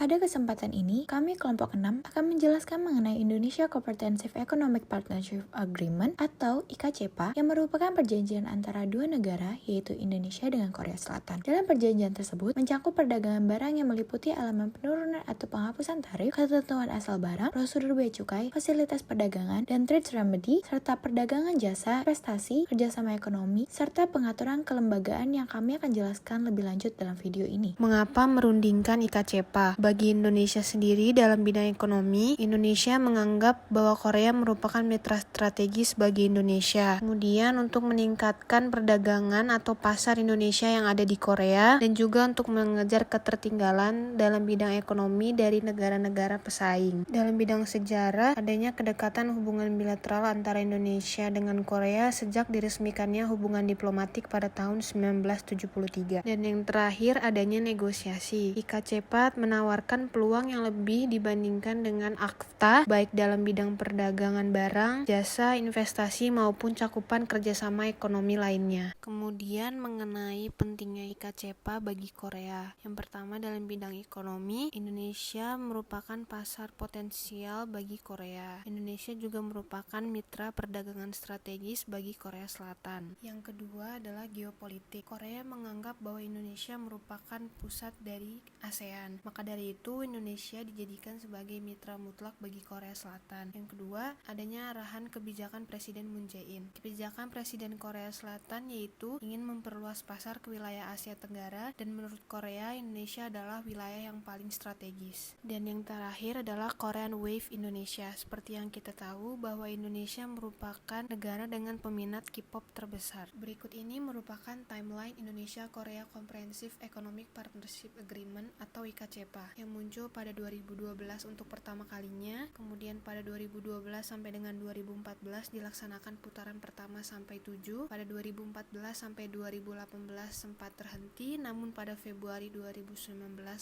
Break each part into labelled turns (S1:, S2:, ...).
S1: Pada kesempatan ini, kami kelompok 6 akan menjelaskan mengenai Indonesia Comprehensive Economic Partnership Agreement atau IKCPA yang merupakan perjanjian antara dua negara yaitu Indonesia dengan Korea Selatan. Dalam perjanjian tersebut mencakup perdagangan barang yang meliputi elemen penurunan atau penghapusan tarif, ketentuan asal barang, prosedur bea cukai, fasilitas perdagangan, dan trade remedy, serta perdagangan jasa, investasi, kerjasama ekonomi, serta pengaturan kelembagaan yang kami akan jelaskan lebih lanjut dalam video ini.
S2: Mengapa merundingkan IKCPA? Bagi Indonesia sendiri dalam bidang ekonomi, Indonesia menganggap bahwa Korea merupakan mitra strategis bagi Indonesia. Kemudian untuk meningkatkan perdagangan atau pasar Indonesia yang ada di Korea dan juga untuk mengejar ketertinggalan dalam bidang ekonomi dari negara-negara pesaing. Dalam bidang sejarah, adanya kedekatan hubungan bilateral antara Indonesia dengan Korea sejak diresmikannya hubungan diplomatik pada tahun 1973. Dan yang terakhir adanya negosiasi. IKCPA menawarkan peluang yang lebih dibandingkan dengan AKTA, baik dalam bidang perdagangan barang, jasa, investasi maupun cakupan kerjasama ekonomi lainnya. Kemudian mengenai pentingnya IKCPA bagi Korea. Yang pertama dalam bidang ekonomi, Indonesia merupakan pasar potensial bagi Korea. Indonesia juga merupakan mitra perdagangan strategis bagi Korea Selatan. Yang kedua adalah geopolitik. Korea menganggap bahwa Indonesia merupakan pusat dari ASEAN. Maka dari itu Indonesia dijadikan sebagai mitra mutlak bagi Korea Selatan. Yang kedua, adanya arahan kebijakan Presiden Moon Jae-in. Kebijakan Presiden Korea Selatan yaitu ingin memperluas pasar ke wilayah Asia Tenggara dan menurut Korea, Indonesia adalah wilayah yang paling strategis. Dan yang terakhir adalah Korean Wave Indonesia. Seperti yang kita tahu bahwa Indonesia merupakan negara dengan peminat K-pop terbesar. Berikut ini merupakan timeline Indonesia Korea Comprehensive Economic Partnership Agreement atau IKCPA yang muncul pada 2012 untuk pertama kalinya, kemudian pada 2012 sampai dengan 2014 dilaksanakan putaran pertama sampai 7, pada 2014 sampai 2018 sempat terhenti, namun pada Februari 2019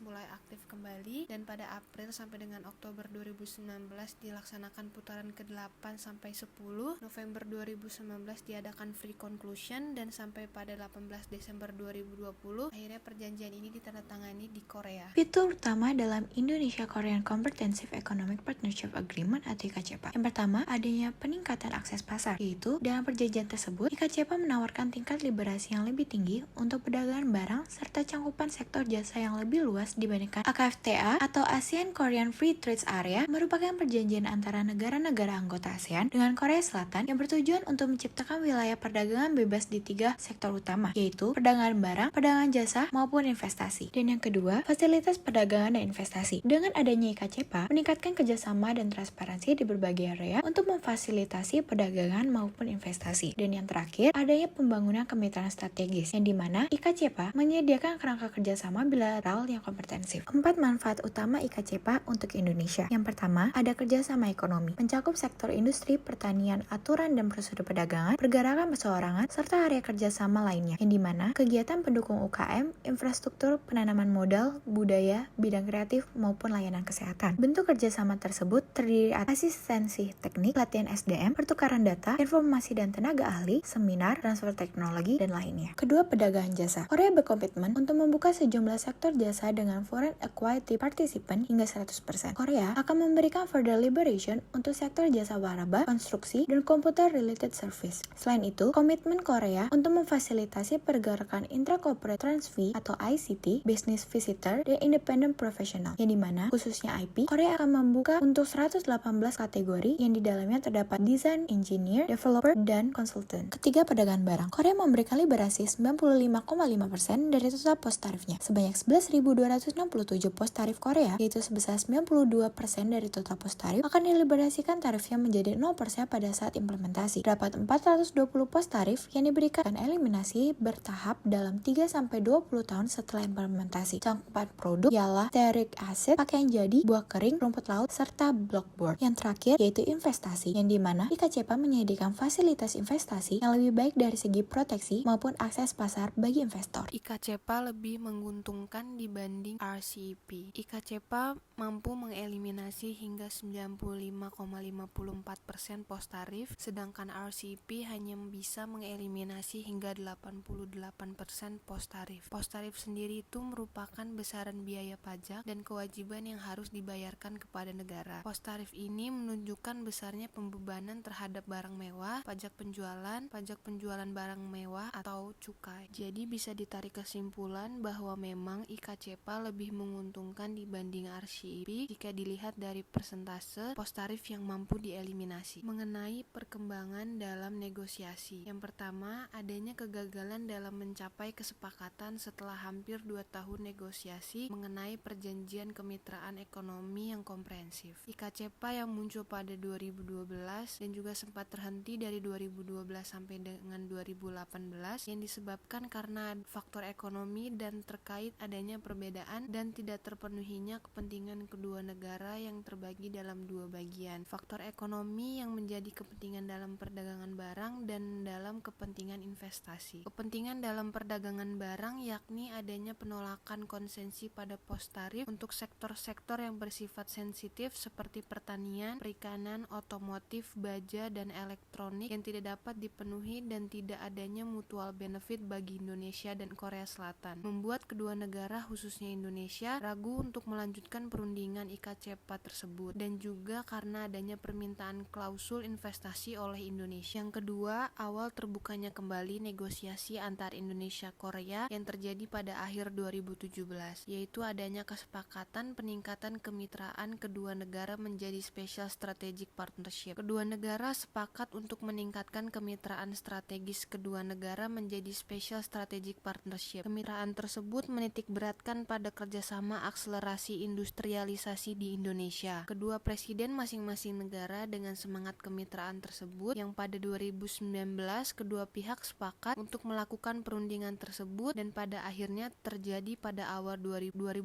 S2: mulai aktif kembali, dan pada April sampai dengan Oktober 2019 dilaksanakan putaran ke-8 sampai 10, November 2019 diadakan free conclusion, dan sampai pada 18 Desember 2020 akhirnya perjanjian ini ditandatangani di Korea.
S1: Fitur utama dalam Indonesia Korean Comprehensive Economic Partnership Agreement atau IKCPA. Yang pertama, adanya peningkatan akses pasar, yaitu dalam perjanjian tersebut IKCPA menawarkan tingkat liberasi yang lebih tinggi untuk perdagangan barang serta cangkupan sektor jasa yang lebih luas dibandingkan AKFTA atau ASEAN Korean Free Trade Area, merupakan perjanjian antara negara-negara anggota ASEAN dengan Korea Selatan yang bertujuan untuk menciptakan wilayah perdagangan bebas di 3 sektor utama, yaitu perdagangan barang, perdagangan jasa, maupun investasi. Dan yang kedua, fasilitas perdagangan dan investasi. Dengan adanya IKCPA, meningkatkan kerjasama dan transparansi di berbagai area untuk memfasilitasi perdagangan maupun investasi. Dan yang terakhir, adanya pembangunan kemitraan strategis, yang dimana IKCPA menyediakan kerangka kerjasama bilateral yang komprehensif. 4 manfaat utama IKCPA untuk Indonesia. Yang pertama, ada kerjasama ekonomi, mencakup sektor industri, pertanian, aturan dan prosedur perdagangan, pergerakan perseorangan, serta area kerjasama lainnya, yang dimana kegiatan pendukung UKM, infrastruktur, penanaman modal, budaya, bidang kreatif, maupun layanan kesehatan. Bentuk kerjasama tersebut terdiri atas asistensi teknik, pelatihan SDM, pertukaran data, informasi dan tenaga ahli, seminar, transfer teknologi, dan lainnya. Kedua, perdagangan jasa. Korea berkomitmen untuk membuka sejumlah sektor jasa dengan foreign equity participant hingga 100%. Korea akan memberikan further liberation untuk sektor jasa waraba, konstruksi, dan computer-related service. Selain itu, komitmen Korea untuk memfasilitasi pergerakan intra-corporate transfer atau ICT, business visitor, dan independent professional, yang dimana khususnya IP, Korea akan membuka untuk 118 kategori yang di dalamnya terdapat design, engineer, developer, dan consultant. Ketiga, perdagangan barang. Korea memberikan liberasi 95,5% dari total pos tarifnya. Sebanyak 11.267 pos tarif Korea, yaitu sebesar 92% dari total pos tarif, akan diliberasikan tarifnya menjadi 0% pada saat implementasi. Terdapat 420 pos tarif yang diberikan eliminasi bertahap dalam 3-20 tahun setelah implementasi. Cakupan produk ialah stearic acid, pakaian jadi, buah kering, rumput laut, serta blockboard. Yang terakhir yaitu investasi, yang dimana IKCPA menyediakan fasilitas investasi yang lebih baik dari segi proteksi maupun akses pasar bagi investor.
S2: IKCPA lebih menguntungkan dibanding RCEP. IKCPA mampu mengeliminasi hingga 95,54% pos tarif, sedangkan RCEP hanya bisa mengeliminasi hingga 88% pos tarif. Pos tarif sendiri itu merupakan besaran biaya pajak pajak dan kewajiban yang harus dibayarkan kepada negara. Pos tarif ini menunjukkan besarnya pembebanan terhadap barang mewah, pajak penjualan barang mewah atau cukai. Jadi bisa ditarik kesimpulan bahwa memang IKCPA lebih menguntungkan dibanding RCEP jika dilihat dari persentase pos tarif yang mampu dieliminasi. Mengenai perkembangan dalam negosiasi. Yang pertama, adanya kegagalan dalam mencapai kesepakatan setelah hampir 2 tahun negosiasi mengenai perjanjian kemitraan ekonomi yang komprehensif. IKCPA yang muncul pada 2012 dan juga sempat terhenti dari 2012 sampai dengan 2018 yang disebabkan karena faktor ekonomi dan terkait adanya perbedaan dan tidak terpenuhinya kepentingan kedua negara yang terbagi dalam 2 bagian. Faktor ekonomi yang menjadi kepentingan dalam perdagangan barang dan dalam kepentingan investasi. Kepentingan dalam perdagangan barang yakni adanya penolakan konsensi pada pos tarif untuk sektor-sektor yang bersifat sensitif seperti pertanian, perikanan, otomotif, baja, dan elektronik yang tidak dapat dipenuhi dan tidak adanya mutual benefit bagi Indonesia dan Korea Selatan. Membuat kedua negara khususnya Indonesia ragu untuk melanjutkan perundingan IKCPA tersebut dan juga karena adanya permintaan klausul investasi oleh Indonesia. Yang kedua, awal terbukanya kembali negosiasi antar Indonesia Korea yang terjadi pada akhir 2017, yaitu adanya kesepakatan peningkatan kemitraan kedua negara menjadi Special Strategic Partnership. Kedua negara sepakat untuk meningkatkan kemitraan strategis kedua negara menjadi Special Strategic Partnership. Kemitraan tersebut menitikberatkan pada kerjasama akselerasi industrialisasi di Indonesia. Kedua presiden masing-masing negara dengan semangat kemitraan tersebut yang pada 2019 kedua pihak sepakat untuk melakukan perundingan tersebut dan pada akhirnya terjadi pada awal 2020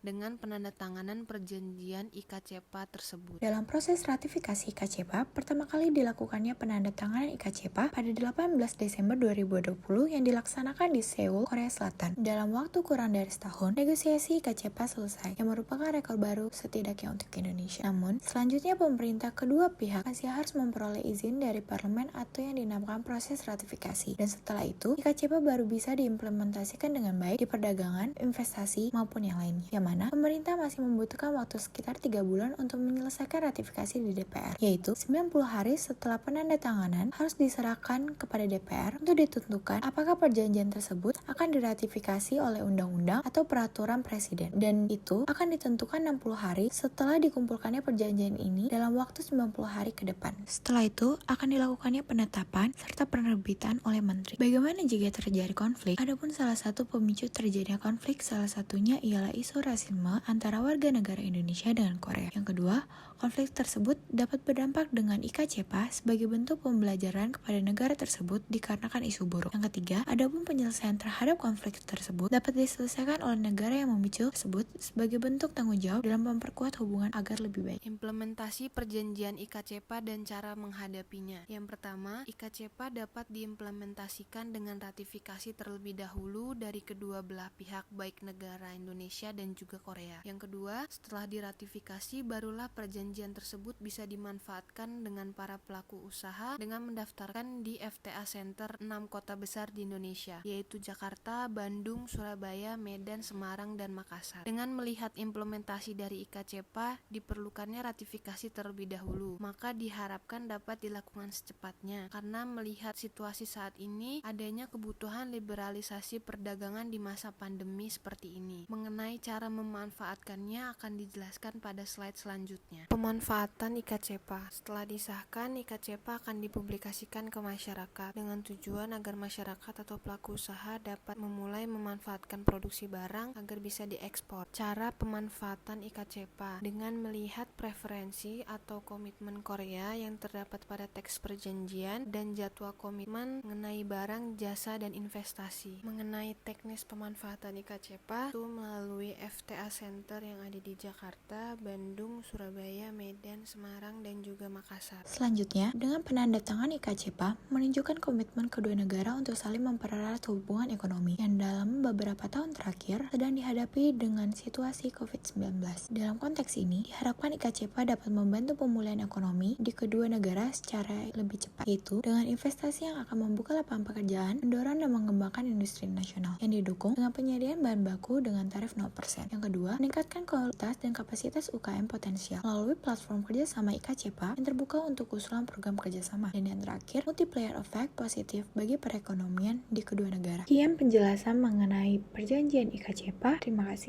S2: dengan penandatanganan perjanjian IKCPA tersebut.
S1: Dalam proses ratifikasi IKCPA, pertama kali dilakukannya penandatanganan IKCPA pada 18 Desember 2020 yang dilaksanakan di Seoul, Korea Selatan. Dalam waktu kurang dari setahun, negosiasi IKCPA selesai, yang merupakan rekor baru setidaknya untuk Indonesia. Namun, selanjutnya pemerintah kedua pihak masih harus memperoleh izin dari parlemen atau yang dinamakan proses ratifikasi. Dan setelah itu, IKCPA baru bisa diimplementasikan dengan baik di perdagangan, investasi, maupun yang lainnya. Yang mana pemerintah masih membutuhkan waktu sekitar 3 bulan untuk menyelesaikan ratifikasi di DPR, yaitu 90 hari setelah penandatanganan harus diserahkan kepada DPR untuk ditentukan apakah perjanjian tersebut akan diratifikasi oleh undang-undang atau peraturan presiden. Dan itu akan ditentukan 60 hari setelah dikumpulkannya perjanjian ini dalam waktu 90 hari ke depan. Setelah itu akan dilakukannya penetapan serta penerbitan oleh menteri. Bagaimana jika terjadi konflik? Adapun salah satu pemicu terjadinya konflik salah satunya ialah isu rasisme antara warga negara Indonesia dengan Korea. Yang kedua, konflik tersebut dapat berdampak dengan IKCPA sebagai bentuk pembelajaran kepada negara tersebut dikarenakan isu buruk. Yang ketiga, adapun penyelesaian terhadap konflik tersebut dapat diselesaikan oleh negara yang memicu tersebut sebagai bentuk tanggung jawab dalam memperkuat hubungan agar lebih baik.
S2: Implementasi perjanjian IKCPA dan cara menghadapinya. Yang pertama, IKCPA dapat diimplementasikan dengan ratifikasi terlebih dahulu dari kedua belah pihak baik negara Indonesia dan juga Korea. Yang kedua, setelah diratifikasi barulah perjanjian tersebut bisa dimanfaatkan dengan para pelaku usaha dengan mendaftarkan di FTA Center 6 kota besar di Indonesia, yaitu Jakarta, Bandung, Surabaya, Medan, Semarang, dan Makassar. Dengan melihat implementasi dari IKCPA, diperlukannya ratifikasi terlebih dahulu, maka diharapkan dapat dilakukan secepatnya karena melihat situasi saat ini adanya kebutuhan liberalisasi perdagangan di masa pandemi seperti ini. Mengenai cara memanfaatkannya akan dijelaskan pada slide selanjutnya. Pemanfaatan IKCPA. Setelah disahkan, IKCPA akan dipublikasikan ke masyarakat dengan tujuan agar masyarakat atau pelaku usaha dapat memulai memanfaatkan produksi barang agar bisa diekspor. Cara pemanfaatan IKCPA dengan melihat preferensi atau komitmen Korea yang terdapat pada teks perjanjian dan jadwal komitmen mengenai barang, jasa, dan investasi. Mengenai teknis pemanfaatan IKCPA itu melalui FTA Center yang ada di Jakarta, Bandung, Surabaya, Medan, Semarang, dan juga Makassar.
S1: Selanjutnya, dengan penandatangan IKCPA menunjukkan komitmen kedua negara untuk saling mempererat hubungan ekonomi yang dalam beberapa tahun terakhir sedang dihadapi dengan situasi COVID-19. Dalam konteks ini, diharapkan IKCPA dapat membantu pemulihan ekonomi di kedua negara secara lebih cepat, yaitu dengan investasi yang akan membuka lapangan pekerjaan, mendorong dan mengembangkan industri nasional yang didukung dengan penyediaan bahan baku dengan tarif tarif 0%. Yang kedua, meningkatkan kualitas dan kapasitas UKM potensial melalui platform kerjasama IKCPA yang terbuka untuk usulan program kerjasama. Dan yang terakhir, multiplier effect positif bagi perekonomian di kedua negara. Sekian penjelasan mengenai perjanjian IKCPA. Terima kasih.